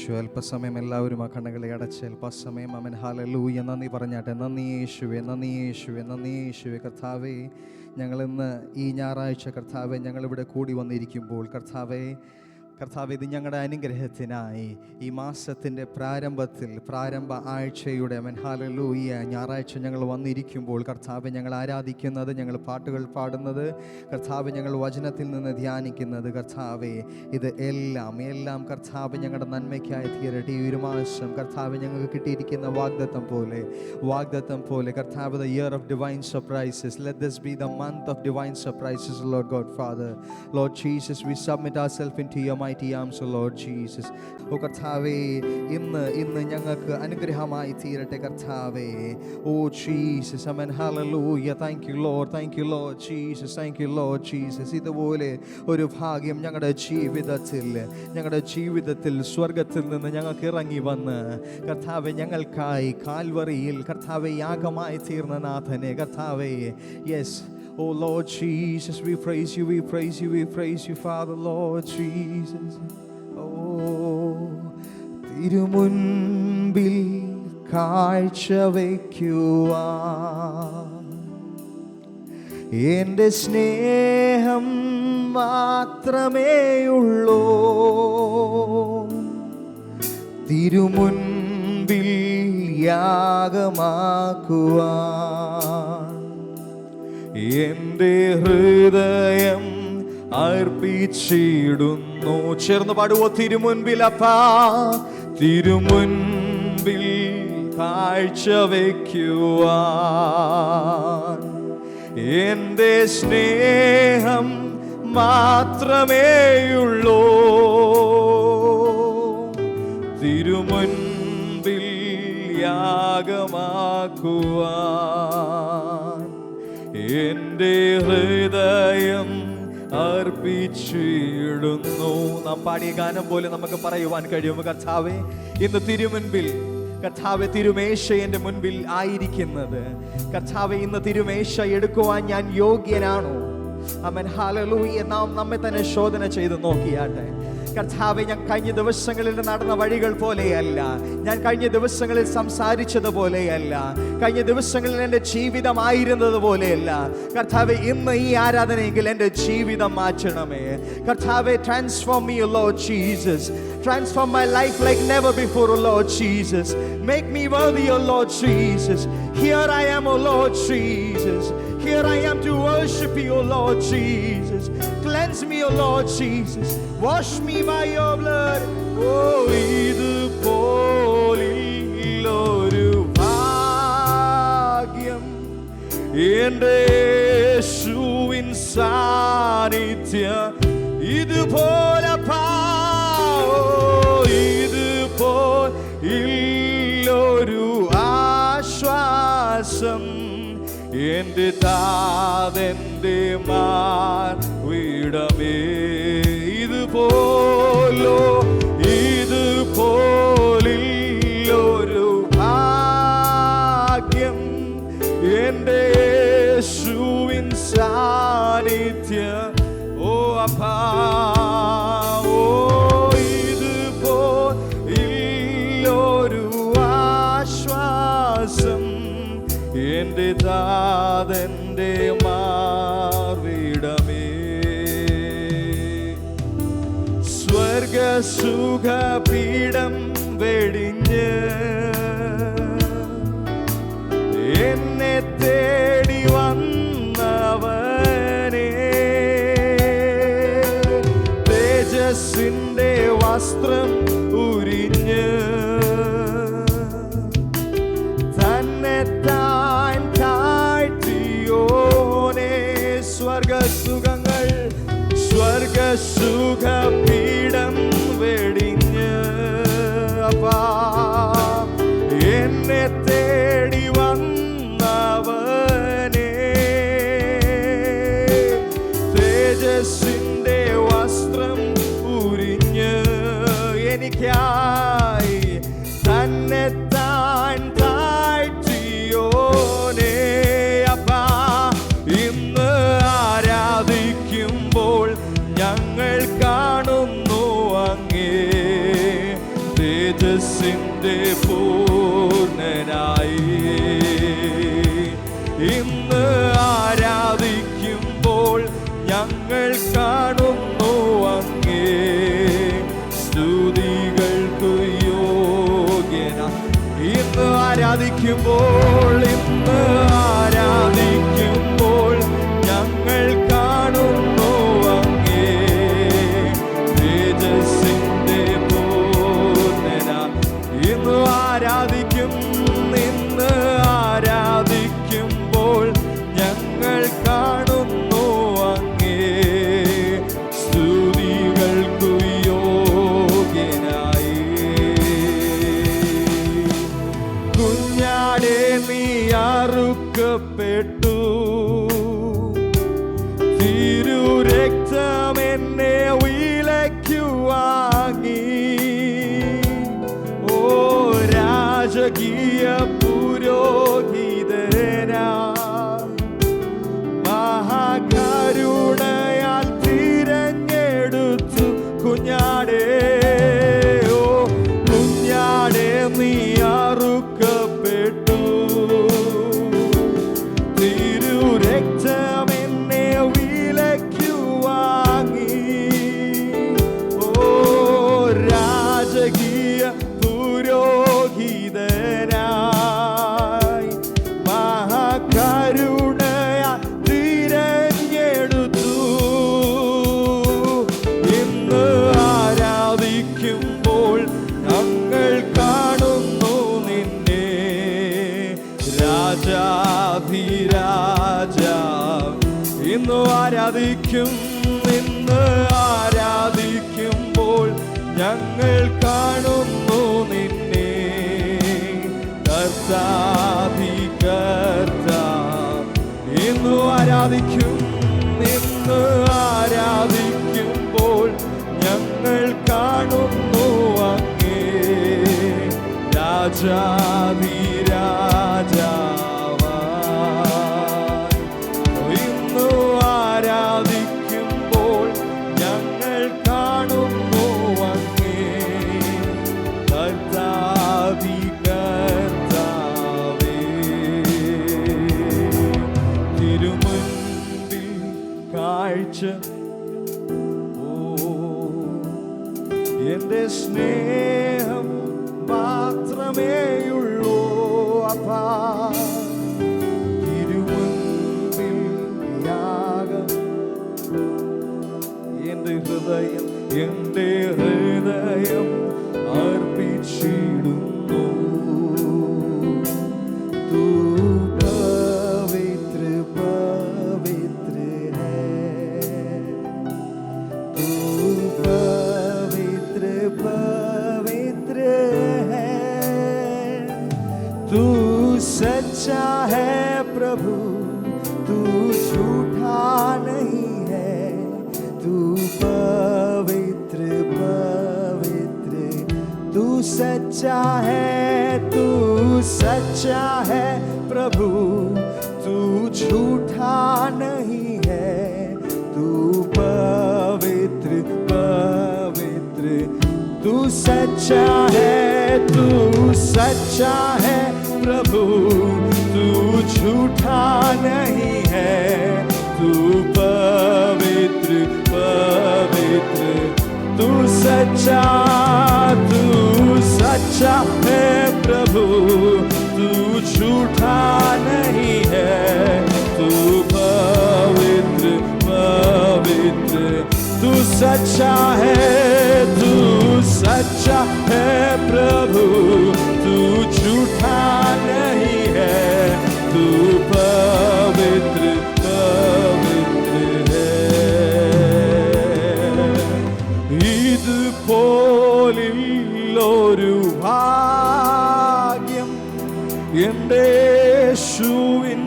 യേശു. അല്പസമയം എല്ലാവരും ആ കണ്ണുകളെ അടച്ച് അല്പസമയം അവൻ ഹല്ലേലൂയ നന്ദി പറഞ്ഞാട്ടെ. നന്ദി യേശുവേ, നന്ദി യേശുവേ, നന്ദി യേശുവേ. കർത്താവേ, ഞങ്ങളിന്ന് ഈ ഞായറാഴ്ച കർത്താവെ ഞങ്ങളിവിടെ കൂടി വന്നിരിക്കുമ്പോൾ കർത്താവെ ഇത് ഞങ്ങളുടെ അനുഗ്രഹത്തിനായി ഈ മാസത്തിൻ്റെ പ്രാരംഭ ആഴ്ചയുടെ അവൻ ഹല്ലേലൂയ ഞായറാഴ്ച ഞങ്ങൾ വന്നിരിക്കുമ്പോൾ കർത്താവെ ഞങ്ങൾ ആരാധിക്കുന്നത്, ഞങ്ങൾ പാട്ടുകൾ പാടുന്നത്, കർത്താവെ ഞങ്ങൾ വചനത്തിൽ നിന്ന് ധ്യാനിക്കുന്നത്, കർത്താവെ ഇത് എല്ലാം കർത്താവെ ഞങ്ങളുടെ നന്മയ്ക്കായി തീരട്ടെ. ഈ ഒരു മാസം കർത്താവെ ഞങ്ങൾക്ക് കിട്ടിയിരിക്കുന്ന വാഗ്ദത്തം പോലെ കർത്താവ്, the year of divine surprises, let this be the month of divine surprises, Lord God Father. Lord Jesus, we submit ourselves into your mighty arms, Lord Jesus. ഓ കർത്താവേ, ഇന്ന് ഞങ്ങൾക്ക് അനുഗ്രഹമായി തീരട്ടെ കർത്താവേ. Oh Jesus, amen, hallelujah. Thank you Lord Jesus, thank you Lord Jesus. ഇതുപോലെ ഒരു ഭാഗ്യം ഞങ്ങളുടെ ജീവിതത്തിൽ സ്വർഗത്തിൽ നിന്ന് ഞങ്ങൾക്ക് ഇറങ്ങി വന്ന് കർത്താവെ ഞങ്ങൾക്കായി കാൽവറിയിൽ കർത്താവെ യാഗമായി തീർന്ന നാഥനെ കർത്താവെ. Yes, oh Lord Jesus, we praise you, Father, Lord Jesus. Oh, തിരുമുൻപിൽ കാഴ്ച വയ്ക്കുവാൻ എൻ്റെ സ്നേഹം മാത്രമേയുള്ളൂ. തിരുമുൻപിൽ യാഗമാക്കുവാൻ എൻ്റെ ഹൃദയം അർപ്പിച്ചിടുന്നു. ചേർന്ന് പാടുവോ? തിരുമുൻപിൽ അപ്പാ, തിരുമുൻപിൽ കാഴ്ച വയ്ക്കുവാൻ എൻ്റെ സ്നേഹം മാത്രമേയുള്ളൂ. തിരുമുൻപിൽ യാഗമാക്കുവാൻ എൻ്റെ ഹൃദയം അർപ്പിച്ചിടുന്നു. നാം പാടിയ ഗാനം പോലെ നമുക്ക് പറയുവാൻ കഴിയുമോ? കർത്താവേ, ഇന്ന് തിരുമുൻപിൽ കർത്താവെ, തിരുമേശ എൻ്റെ മുൻപിൽ ആയിരിക്കുന്നത് കർത്താവെ, ഇന്ന് തിരുമേശ എടുക്കുവാൻ ഞാൻ യോഗ്യനാണോ? ആമേൻ, ഹല്ലേലൂയ. നാം നമ്മെ തന്നെ ശോധന ചെയ്ത് നോക്കിയാട്ടെ. കർത്താവെ, ഞാൻ കഴിഞ്ഞ ദിവസങ്ങളിൽ നടന്ന വഴികൾ പോലെയല്ല, ഞാൻ കഴിഞ്ഞ ദിവസങ്ങളിൽ സംസാരിച്ചതുപോലെയല്ല, കഴിഞ്ഞ ദിവസങ്ങളിൽ എൻ്റെ ജീവിതമായിരുന്നത് പോലെയല്ല. കർത്താവെ, ഇന്ന് ഈ ആരാധനയെങ്കിൽ എൻ്റെ ജീവിതം മാറ്റണമേ കർത്താവെ. Transform me, Lord Jesus. Transform my life like never before, Lord Jesus. Make me worthy, Lord Jesus. Here I am, Lord Jesus. Here I am to worship you, Lord Jesus. Cleanse me, Lord Jesus. Wash me by your blood. Oh, idu polilloru bhagyam ende Yeshuin sanithya idu pola pa. Oh, idu polilloru aashwasam എൻ്റെ താതൻ്റെ മാർവിടമേ. ഇതുപോലൊരു ഭാഗ്യം എൻ്റെ യേശുവിൻ സാന്നിധ്യ. ഓ അപ്പാ, ഓ ഇതുപോലൊരു ആശ്വാസം എൻ്റെ താതൻ്റെ മാർവിടമേ. സ്വർഗസുഖപീഠം വെടിഞ്ഞ് എന്നെ തേടി വന്നവനെ, തേജസ്സിൻ്റെ വസ്ത്രം ഉരിഞ്ഞ് സ്വർഗസുഖപീഠം വെടിഞ്ഞ് അപ്പാ എന്നെ തേടി വന്നവനെ, തേജസ്സിൻ്റെ വസ്ത്രം ഉരിഞ്ഞ് എനിക്കായി തന്നെത്താൻ താഴ്ത്തിയോനെ. അപ്പാ, ഇന്ന് ആരാധിക്കുമ്പോൾ ഞങ്ങൾ കാണുന്നു തേജസ്സിന്റെ പൂർണ്ണനായി ഇന്ന് ആരാധിക്കുമ്പോൾ ഞങ്ങൾ കാണുന്നു അങ്ങേ സ്തുതികൾക്കു യോഗ്യന. ഇന്ന് ആരാധിക്കുമ്പോൾ ഞങ്ങൾ കാണുന്നു അങ്ങേ തേജസ്സിന്റെ പൂർണ്ണന. ഇന്ന് ആരാധിക്കുമ്പോൾ ഞങ്ങൾ കാണുന്നു അങ്ങേ സ്തുതികൾക്കു യോഗ്യനായി. കുഞ്ഞാടേ നീ അറുക്കപ്പെട്ടു, തിരുരക്തം എന്നെ വിലയ്ക്കു വാങ്ങി. ഓ രാജകീയ പുരോഹിതനാ മഹാകരുണയാൽ തിരഞ്ഞെടുത്തു കുഞ്ഞാടേ. ഓ കുഞ്ഞാടേ നീ അറുക്കപ്പെട്ടു, തിരുരക്തം എന്നെ വിലയ്ക്കു വാങ്ങി. ഓ രാജകീയ പുരോഹിതനായി മഹാകരുണയാൽ തിരഞ്ഞെടുത്തു. ഇന്ന് ആരാധിക്കുമ്പോൾ ഞങ്ങൾ കാണുന്നു നിന്നെ രാജാധിരാജ. ഇന്ന് ആരാധിക്കുമ്പോൾ ഞങ്ങൾ കാണുന്നു നിന്നെ കർത്താധികർത്താ. ഇന്ന് ആരാധിക്കുമ്പോൾ ഞങ്ങൾ കാണുന്നു അങ്ങേ രാജാധിരാജാവായി. ഇന്ന് ആരാധിക്കുമ്പോൾ ഞങ്ങൾ കാണുന്നു അങ്ങേ കർത്താധികർത്താവേ. തിരുമുൻപിൽ കാഴ്ച എന്റെ സ്നേഹം മാത്രമേയുള്ളൂ അപ്പാ. തിരുമുൻപിൽ യാഗം എന്റെ ഹൃദയം അർപ്പിച്ചിടുന്നു. തൂ പവിത്ര പവിത്ര ഹൈ, തൂ पवित्र पवित्र है, तू सच्चा है प्रभु, तू झूठा नहीं है. तू पवित्र पवित्र, तू सच्चा है प्रभु, तू झूठा नहीं है. तू पवित्र पवित्र, तू सच्चा है प्रभु, तू झूठा नहीं है. तू पवित्र पवित्र, तू सच्चा है प्रभु, तू झूठा नहीं है. तू पवित्र पवित्र, तू सच्चा है प्रभु, तू झूठा नहीं है. तू पवित्र पवित्र है. ഇതുപോലൊരു ഭാഗ്യം എൻ്റെ യേശുവിൻ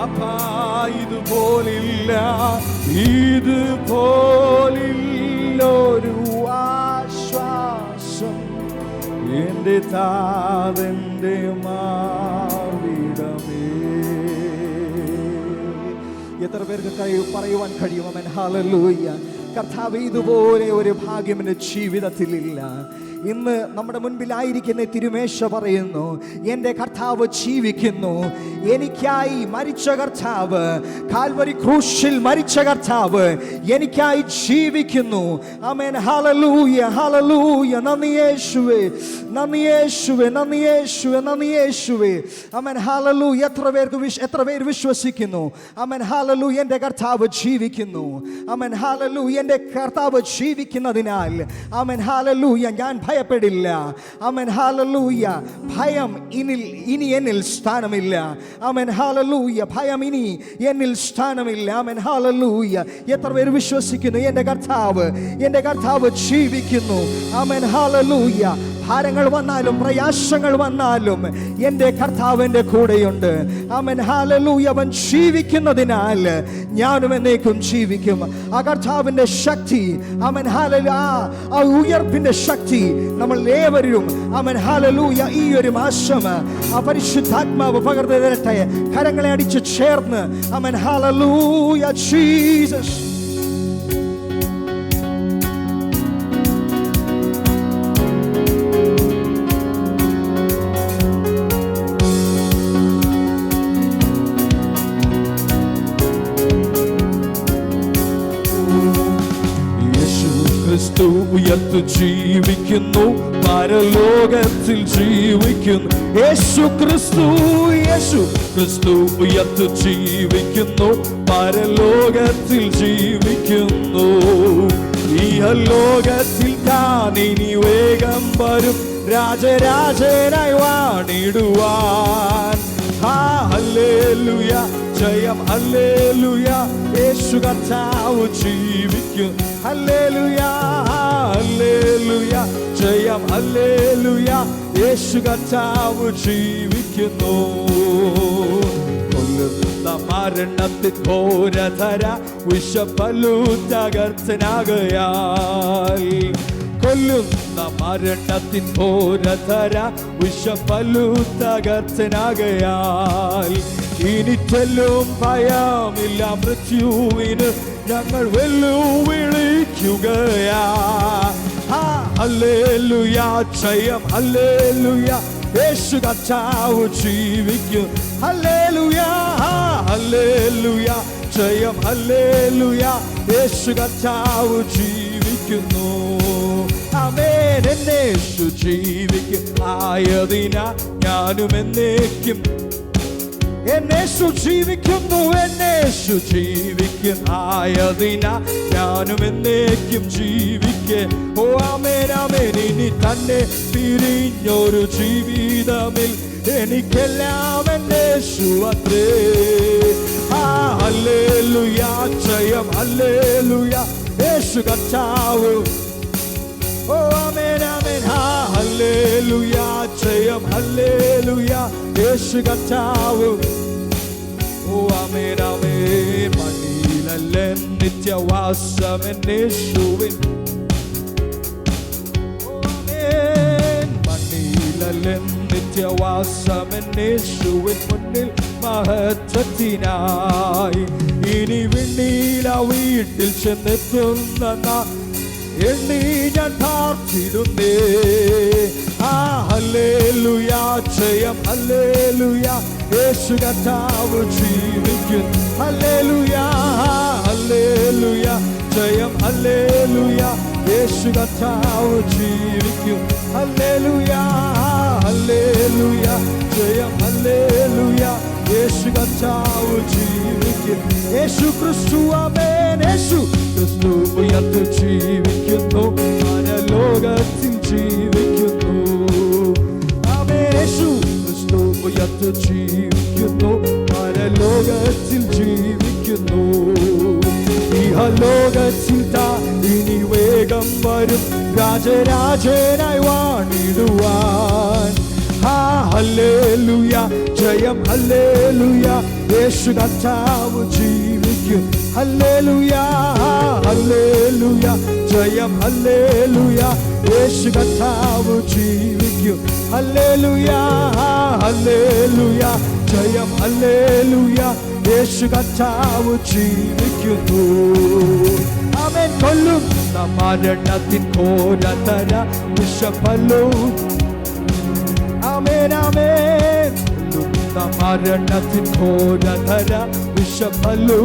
അപ്പാ ഇതുപോലൊരു ആശ്വാസം എൻ്റെ താതൻ്റെ മാർവിടമേ. എത്ര പേർക്ക് പറയുവാൻ കഴിയും? ആമേൻ, ഹല്ലേലൂയ. കർത്താവ്, ഇതുപോലെ ഒരു ഭാഗ്യം എൻ്റെ ജീവിതത്തിലില്ല. ഇന്ന് നമ്മുടെ മുൻപിലായിരിക്കുന്ന തിരുമേശ പറയുന്നു, എൻ്റെ കർത്താവ് ജീവിക്കുന്നു. എനിക്കായി മരിച്ച കർത്താവ്, കാൽവരി ക്രൂശിൽ മരിച്ച കർത്താവ് എനിക്കായി ജീവിക്കുന്നു. ആമേൻ. Hallelujah, hallelujah. നന്ദി യേശുവേ, നന്ദി യേശുവേ, നന്ദി യേശുവേ, നന്ദി യേശുവേ. ആമേൻ. ഹല്ലേലൂയ. എത്ര പേർ വിശ്വസിക്കുന്നു? ആമേൻ. ഹല്ലേലൂയ. എൻ്റെ കർത്താവ് ജീവിക്കുന്നു. ആമേൻ. ഹല്ലേലൂയ. എൻ്റെ കർത്താവ് ജീവിക്കുന്നതിനാൽ ആമേൻ ഹല്ലേലൂയ ഞാൻ ഭയപ്പെടില്ല. ആമേൻ. ഹല്ലേലൂയ. ഭയം ഇനി എന്നിൽ സ്ഥാനമില്ല. ആമേൻ. ഹല്ലേലൂയ. ഭയം ഇനി എന്നിൽ സ്ഥാനമില്ല. ആമേൻ. ഹല്ലേലൂയ. എത്ര പേർ വിശ്വസിക്കുന്നു? എൻ്റെ കർത്താവ് ജീവിക്കുന്നു. ആമേൻ. ഹല്ലേലൂയ. ഭാരങ്ങൾ വന്നാലും പ്രയാസങ്ങൾ വന്നാലും എൻ്റെ കർത്താവ് എൻ്റെ കൂടെയുണ്ട്. ആമേൻ. ഹല്ലേലൂയ. അവൻ ജീവിക്കുന്നതിനാൽ ഞാനും എന്നേക്കും ജീവിക്കും. ആ കർത്താവിൻ്റെ ശക്തി, ആമേൻ ഹല്ലേലൂയ, ആ ഉയർപ്പിൻ്റെ ശക്തി നമ്മൾ ഏവരും ആമേൻ ഹല്ലേലൂയ ഈ ഒരു മാസം ആ പരിശുദ്ധാത്മാവ് പകർന്നു തരട്ടെ. കരങ്ങളെ അടിച്ച് ചേർന്ന് ആമേൻ ഹല്ലേലൂയ ജീസസ്. ക്രിസ്തു ഉയർത്തു ജീവിക്കുന്നു, പരലോകത്തിൽ ജീവിക്കുന്നു. യേശു ക്രിസ്തു ഉയർത്തു ജീവിക്കുന്നു, പരലോകത്തിൽ ജീവിക്കുന്നു. ഈ ലോകത്തിൽ താൻ ഇനി വേഗം വരും, രാജരാജനായി വാണിടുവാൻ. ഹല്ലേലൂയ, ജയം ഹല്ലേലൂയ. യേശു കർത്താവ് ജീവിക്കും. ഹല്ലേലൂയ, ഹല്ലേലൂയ, ജയം ഹല്ലേലൂയ. യേശു കർത്താവ് ജീവിക്കുന്നു. കൊല്ലുന്ന മരണത്തിൽ ഘോരധര വിഷപ്പല്ലു തകർത്തനാകയാൽ, കൊല്ലുന്ന മരണത്തിൻ ഘോരധര വിഷപ്പല്ലു തകർത്തനാകയാൽ, ഇനി ചെല്ലും ഭയമില്ല മൃത്യുവിന് ഞങ്ങൾ വെല്ലുവിളിക്കുകയാ. ഹല്ലേലൂയ, ജയം ഹല്ലേലൂയ. യേശു കർത്താവ് ജീവിക്കും. ഹല്ലേലൂയ, ഹല്ലേലൂയ, ജയം ഹല്ലേലൂയ. യേശു കർത്താവ് ജീവിക്കുന്നു. ആമേൻ. എന്നേശു ജീവിക്കും ആയതിനാ ഞാനും എന്നേക്കും. എന്നേശു ജീവിക്കുന്നു, എന്നേശു ജീവിക്കും ആയതിനാ ഞാനും എന്നേക്കും ജീവിക്കേ. ഓ ആമേൻ, ആമേൻ. ഇനി തന്നെ പിരിഞ്ഞൊരു ജീവിതമിൽ എനിക്കെല്ലാം എന്നേശു അത്രേ. ഹല്ലേലൂയ, ജയം ഹല്ലേലൂയ. യേശു കർത്താവ്. ഓ ആമേൻ, ആമേൻ. ഹല്ലേലൂയ, ജയം ഹല്ലേലൂയ. യേശു കർത്താവ്. ഓ ആമേൻ, ആമേൻ. മണ്ണിലല്ല നിത്യവാസം എന്നേശുവിൻ. ഓ ആമേൻ. മണ്ണിലല്ല നിത്യവാസം എന്നേശുവിൻ മുന്നിൽ മഹത്വത്തിനായി. ഇനി വിണ്ണീല വീട്ടിൽ ചെന്നെത്തുന്ന എണ്ണി ഞാൻ പ്രാർത്ഥിടുന്നേ. ഹല്ലേലൂയ, ജയം ഹല്ലേലൂയ. യേശു കർത്താവ് ജീവിക്കും. ഹല്ലേലൂയ, ഹല്ലേലൂയ, ജയം ഹല്ലേലൂയ. യേശു കർത്താവ് ജീവിക്കും. ഹല്ലേലൂയ, ഹല്ലേലൂയ, ജയം ഹല്ലേലൂയ. യേശു കർത്താവ് ജീവിക്കും. യേശു ക്രിസ്തു. ആമേൻ. യേശു ക്രിസ്തു ഉയർത്തു ജീവിക്കുന്നു, പരലോകത്തിൽ ജീവിക്കുന്നു. ആമേൻ. യേശു ക്രിസ്തു ഉയർത്തു ജീവിക്കുന്നു, പരലോകത്തിൽ ജീവിക്കുന്നു. ഇഹലോകത്തിൽ താൻ ഇനി വേഗം വരും, രാജരാജനായി വാണിടുവാൻ. ഹല്ലേലൂയ, ജയം ഹല്ലേലൂയ. യേശു കർത്താവ് ജീവിക്കും. ഹല്ലേലൂയ, ഹല്ലേലൂയ, ജയം ഹല്ലേലൂയ. യേശു കർത്താവ് ജീവിക്കും. ഹല്ലേലൂയ, ഹല്ലേലൂയ, ജയം ഹല്ലേലൂയ. യേശു കർത്താവ് ജീവിക്കുന്നു. ആമേൻ കൊല്ലുന്ന മരണത്തിൻ ഘോരതര വിഷഫലു ആമേൻ ആമേൻ കൊല്ലുന്ന മരണത്തിൻ ഘോരതര വിഷഫലു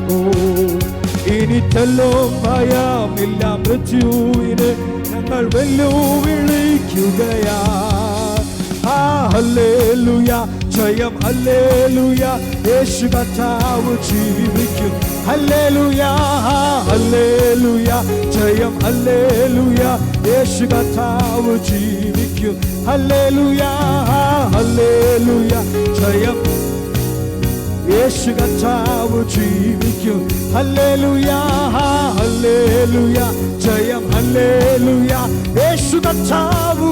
ഓ ഇനി ചെല്ലും ഭയമില്ല മൃത്യുവിനെ ഞങ്ങൾ വെല്ലുവിളിക്കുകയാ ഹല്ലേലൂയ ജയം ഹല്ലേലൂയ യേശു കർത്താവ് ജീവിക്കും ഹല്ലേലൂയ ഹല്ലേലൂയ ജയം ഹല്ലേലൂയ യേശു കർത്താവ് ജീവിക്കും ഹല്ലേലൂയ ഹല്ലേലൂയ ജയം യേശു കർത്താവ് ജീവിക്കും ഹല്ലേലൂയ ഹല്ലേലൂയ ജയം ഹല്ലേലൂയ യേശു കർത്താവ്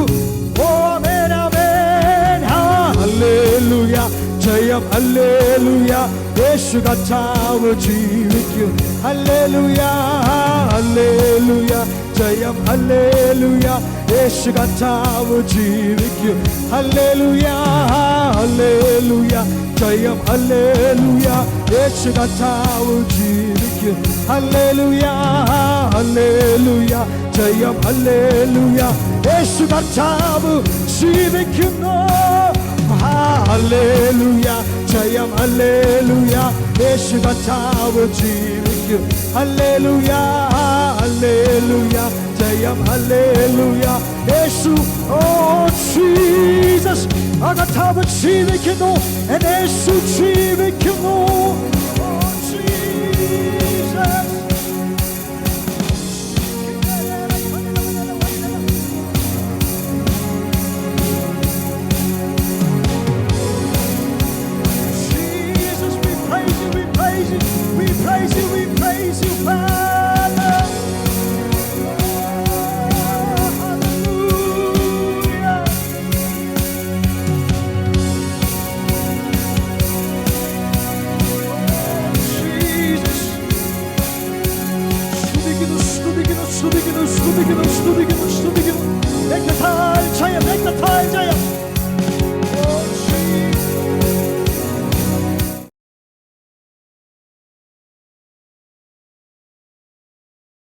ഓ ആമേൻ ആമേൻ ഹല്ലേലൂയ ജയം ഹല്ലേലൂയ യേശു കർത്താവ് ജീവിക്കും ഹല്ലേലൂയ ഹല്ലേലൂയ ജയം ഹല്ലേലൂയ യേശു കർത്താവ് ജീവിക്കും ഹല്ലേലൂയ ഹല്ലേലൂയ ജയം ഹല്ലേലൂയ യേശു കർത്താവ് ജീവിക്കും ഹല്ലേലൂയ ഹല്ലേലൂയ ജയം ഹല്ലേലൂയ യേശു കർത്താവ് ജീവിക്കുന്നു ഹല്ലേലൂയ ജയം ഹല്ലേലൂയ യേശു കർത്താവ് ജീവിക്കും ഹല്ലേലൂയ ഹല്ലേലൂയ ജയം ഹല്ലേലൂയ യേശു ഓ ജീസസ് ആ കർത്താവ് ജീവിക്കുന്നു യേശു ജീവിക്കുന്നു ഓ ജീസസ് സ്തുതിക്കുന്നു